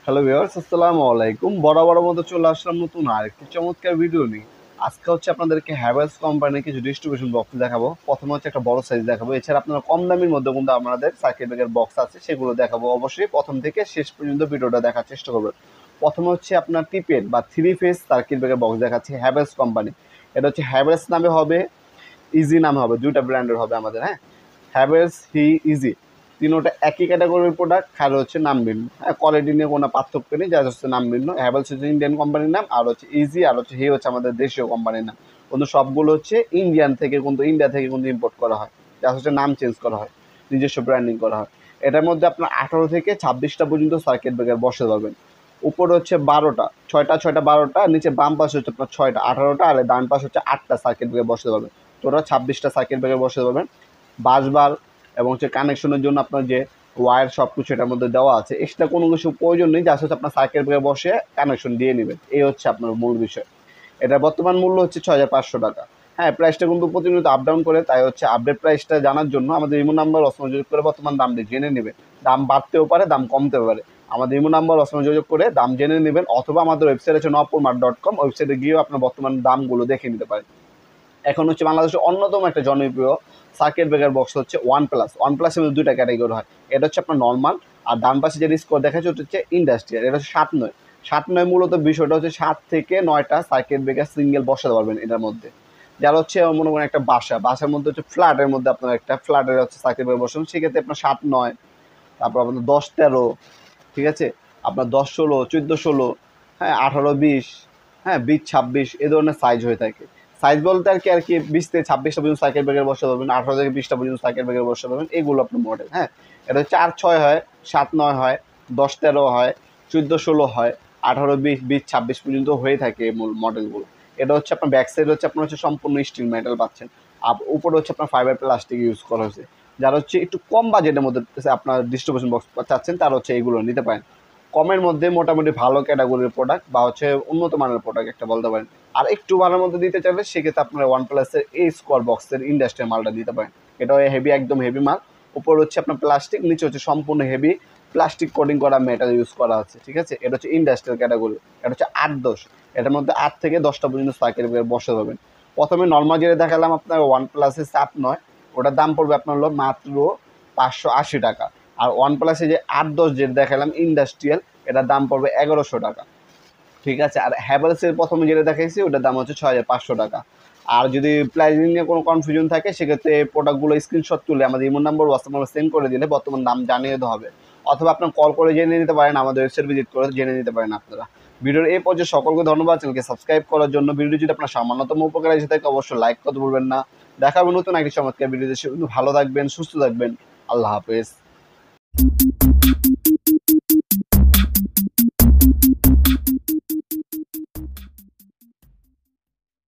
Hello viewers, আসসালামু আলাইকুম। বরাবরের মতো চলে আসলাম নতুন আরেকটি চমৎকার ভিডিও নিয়ে। আজকে হচ্ছে আপনাদেরকে হ্যাভেলস কোম্পানির কিছু ডিস্ট্রিবিউশন বক্স দেখাবো। প্রথমে হচ্ছে একটা বড় সাইজ দেখাবো। এছাড়া আপনারা কম দামের মধ্যে কিন্তু আমাদের সার্কিট ব্রেকার বক্স আছে, সেগুলো দেখাবো। অবশ্যই প্রথম থেকে শেষ পর্যন্ত ভিডিওটা দেখার চেষ্টা করবেন। প্রথমে হচ্ছে আপনার টিপের বা 3 ফেজ সার্কিট ব্রেকার বক্স দেখাচ্ছি হ্যাভেলস কোম্পানি। এটা হচ্ছে হ্যাভেলস নামে হবে, ইজি নামে হবে, দুইটা ব্র্যান্ডের হবে আমাদের। হ্যাঁ, হ্যাভেলস, ইজি, তিনোটা একই ক্যাটাগরির প্রোডাক্ট, আর হচ্ছে নাম ভিন্ন। হ্যাঁ, কোয়ালিটি নিয়ে কোনো পার্থক্য নেই, যা হচ্ছে নাম ভিন্ন। হ্যাভেলস হচ্ছে ইন্ডিয়ান কোম্পানির নাম, আর হচ্ছে ইজি আর হচ্ছে হচ্ছে আমাদের দেশীয় কোম্পানির নাম। কিন্তু সবগুলো হচ্ছে ইন্ডিয়া থেকে কিন্তু ইম্পোর্ট করা হয়, যা হচ্ছে নাম চেঞ্জ করা হয়, নিজস্ব ব্র্যান্ডিং করা হয়। এটার মধ্যে আপনার 18 থেকে 26টা পর্যন্ত সার্কিট ব্রেকার বসে পাবেন। উপরে হচ্ছে 12টা, 6টা 6টা 12টা, নিচে বাম পাশে হচ্ছে আপনার 6টা 18টা, আর ডান পাশে হচ্ছে 8টা সার্কিট ব্রেকার বসে পাবেন। টোটাল 26টা সার্কিট ব্রেকার বসে পাবেন। বাসবার এবং হচ্ছে কানেকশনের জন্য আপনার যে ওয়্যার সব কিছু এটার মধ্যে দেওয়া আছে, এক্সট্রা কোনো কিছু প্রয়োজন নেই, জাস্ট হচ্ছে আপনার সার্কিট ব্রেকার বসে কানেকশন দিয়ে নেবেন। এই হচ্ছে আপনার মূল বিষয়। এটার বর্তমান মূল্য হচ্ছে 6,500 টাকা। হ্যাঁ, প্রাইসটা কিন্তু প্রতিনিয়ত আপ ডাউন করে, তাই হচ্ছে আপডেট প্রাইসটা জানার জন্য আমাদের ইমো নাম্বার অসময় যোগাযোগ করে বর্তমান দামটি জেনে নেবেন। দাম বাড়তেও পারে, দাম কমতেও পারে। আমাদের ইমো নাম্বার অসময় যোগাযোগ করে দাম জেনে নেবেন, অথবা আমাদের ওয়েবসাইট আছে nopurmart.com, ওয়েবসাইটে গিয়েও আপনার বর্তমান দামগুলো দেখে নিতে পারেন। এখন হচ্ছে বাংলাদেশের অন্যতম একটা জনপ্রিয় সার্কিট ব্রেকার বক্স হচ্ছে ওয়ান প্লাসের মধ্যে দুইটা ক্যাটাগরি হয়। এটা হচ্ছে আপনার নর্মাল, আর ডান পাশে যে স্কোর দেখা যাচ্ছে ওটা হচ্ছে ইন্ডাস্ট্রিয়াল। এটা হচ্ছে 7/9। 7/9 মূলত বিষয়টা হচ্ছে 7 থেকে 9টা সার্কিট ব্রেকার সিঙ্গেল বসাতে পারবেন এটার মধ্যে। যারা হচ্ছে মনে করেন একটা বাসার মধ্যে হচ্ছে ফ্ল্যাটের মধ্যে আপনার একটা ফ্ল্যাটের হচ্ছে সার্কিট ব্রেকার বসাবেন, সেক্ষেত্রে আপনার 7/9, তারপর আপনার 10/13, ঠিক আছে, আপনার 10/16, 14/16, হ্যাঁ, 18/20, হ্যাঁ, 20/26, এ ধরনের সাইজ হয়ে থাকে। সাইজ বলতে আর কি 20 থেকে 26টা পর্যন্ত সার্কিট ব্রেকার বসাতে পারবেন, 18 থেকে 20টা পর্যন্ত সার্কিট ব্রেকার বসাতে পারবেন, এগুলো আপনার মডেল। হ্যাঁ, এটা হচ্ছে 8/6 হয়, 7/9 হয়, 10/13 হয়, 14/16 হয়, 18/20, 20/26 পর্যন্ত হয়ে থাকে মূল মডেলগুলো। এটা হচ্ছে আপনার ব্যাক সাইড হচ্ছে আপনার হচ্ছে সম্পূর্ণ স্টিল মেটাল পাচ্ছেন, আর উপরে হচ্ছে আপনার ফাইবার প্লাস্টিক ইউজ করা হয়েছে। যারা হচ্ছে একটু কম বাজেটের মধ্যে আপনার ডিস্ট্রিবিউশন বক্স চাচ্ছেন, তারা হচ্ছে এগুলো নিতে পারেন। কমের মধ্যে মোটামুটি ভালো ক্যাটাগরির প্রোডাক্ট বা হচ্ছে উন্নত মানের প্রোডাক্ট একটা বলতে পারেন। আর একটু ভালোর মধ্যে দিতে চাইলে সেক্ষেত্রে আপনারা ওয়ান প্লাসের এই স্কোয়ার বক্সের ইন্ডাস্ট্রিয়াল মালটা দিতে পারেন। এটাও হেভি, একদম হেভি মাল। উপর হচ্ছে আপনার প্লাস্টিক, নিচে হচ্ছে সম্পূর্ণ হেভি প্লাস্টিক কোটিং করা মেটাল ইউজ করা আছে, ঠিক আছে। এটা হচ্ছে ইন্ডাস্ট্রিয়াল ক্যাটাগরি। এটা হচ্ছে 8/10। এটার মধ্যে 8 থেকে 10টা পর্যন্ত সার্কিট ব্রেকার বসে পাবেন। প্রথমে নর্মাল যেটা দেখালাম আপনার ওয়ান প্লাসের 7/9, ওটার দাম পড়বে আপনার হলো মাত্র 580 টাকা। আর ওয়ান প্লাসে যে 8/10 যেটা দেখালাম ইন্ডাস্ট্রিয়াল, এটার দাম পড়বে 1100 টাকা, ঠিক আছে। আর হ্যাভেলসের প্রথমে যেটা দেখাইছি ওটার দাম হচ্ছে 6,500 টাকা। আর যদি প্রাইসিং নিয়ে কোনো কনফিউশন থাকে, সেক্ষেত্রে প্রোডাক্টগুলো স্ক্রিনশট তুলে আমাদের imo number WhatsApp number send করে দিলে বর্তমান দাম জানিয়ে দেওয়া হবে, অথবা আপনার কল করে জেনে নিতে পারেন, আমাদের ওয়েবসাইট ভিজিট করে জেনে নিতে পারেন আপনারা। ভিডিওর এই পর্যায়ে সকলকে ধন্যবাদ চ্যানেলকে সাবস্ক্রাইব করার জন্য। ভিডিও যদি আপনার সামান্যতম উপকার এসে থাকে, অবশ্যই লাইক করতে ভুলবেন না। দেখা হবে নতুন একটি চমৎকার ভিডিওতে। ভালো থাকবেন, সুস্থ থাকবেন। আল্লাহ হাফেজ।